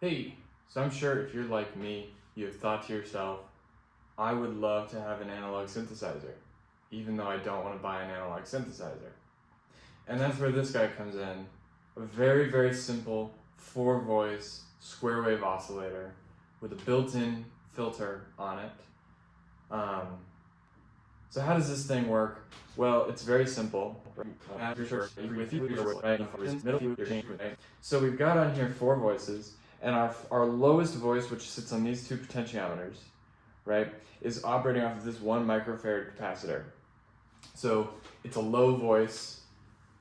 Hey, so I'm sure if you're like me, you have thought to yourself, I would love to have an analog synthesizer, even though I don't want to buy an analog synthesizer. And that's where this guy comes in. A very, very simple 4-voice square wave oscillator with a built-in filter on it. So how does this thing work? Well, it's very simple. So we've got on here 4 voices, and our lowest voice, which sits on these 2 potentiometers, right, is operating off of this 1 microfarad capacitor. So it's a low voice,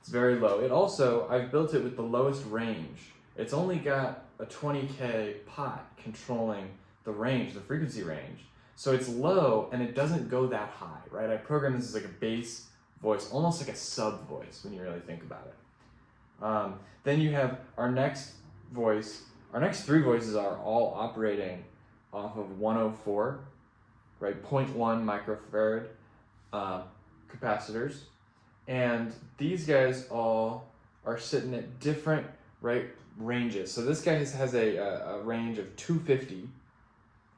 it's very low. It also, I've built it with the lowest range. It's only got a 20K pot controlling the range, the frequency range. So it's low and it doesn't go that high, right? I programmed this as like a bass voice, almost like a sub voice when you really think about it. Then you have our next voice. Our next 3 voices are all operating off of 104, right? 0.1 microfarad capacitors. And these guys all are sitting at different ranges. So this guy has a range of 250,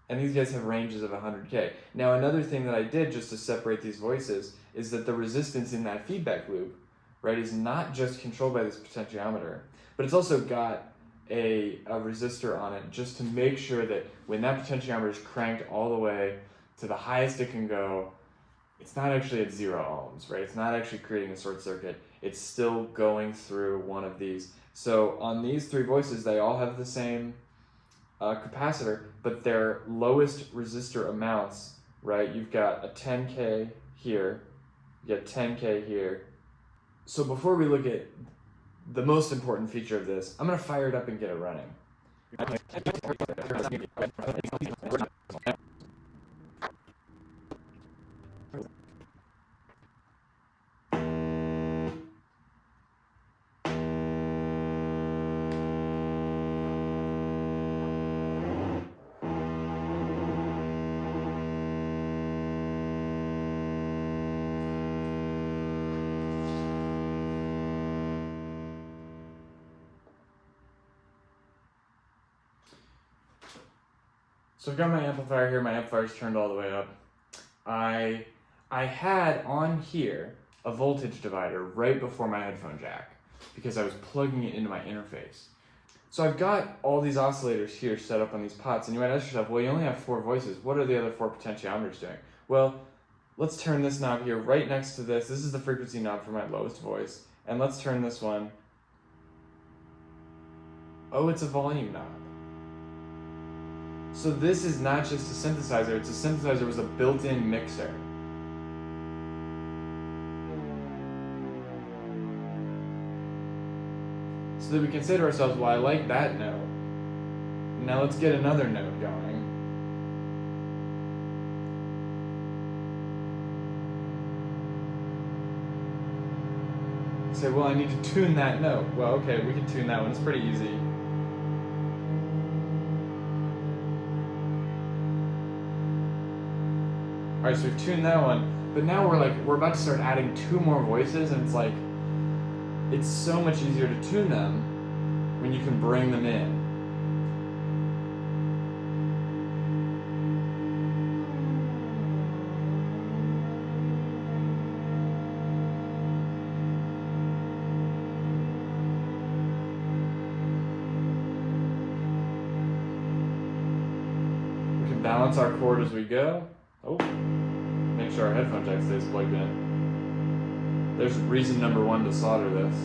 and these guys have ranges of 100K. Now another thing that I did just to separate these voices is that the resistance in that feedback loop, right, is not just controlled by this potentiometer, but it's also got a resistor on it just to make sure that when that potentiometer is cranked all the way to the highest it can go, it's not actually at 0 ohms, right? It's not actually creating a short circuit. It's still going through one of these. So on these 3 voices, they all have the same capacitor, but their lowest resistor amounts, right? You've got a 10K here, you get 10K here. So before we look at the most important feature of this, I'm gonna fire it up and get it running. So I've got my amplifier here, my amplifier's turned all the way up. I had on here a voltage divider right before my headphone jack because I was plugging it into my interface. So I've got all these oscillators here set up on these pots, and you might ask yourself, well, you only have 4 voices. What are the other 4 potentiometers doing? Well, let's turn this knob here right next to this. This is the frequency knob for my lowest voice. And let's turn this one. Oh, it's a volume knob. So this is not just a synthesizer, it's a synthesizer with a built-in mixer. So that we can say to ourselves, well, I like that note. Now let's get another note going. Say, well, I need to tune that note. Well, okay, we can tune that one, it's pretty easy. All right, so we've tuned that one, but now we're about to start adding 2 more voices, and it's so much easier to tune them when you can bring them in. We can balance our chord as we go. Oh, make sure our headphone jack stays plugged in. There's reason number 1 to solder this.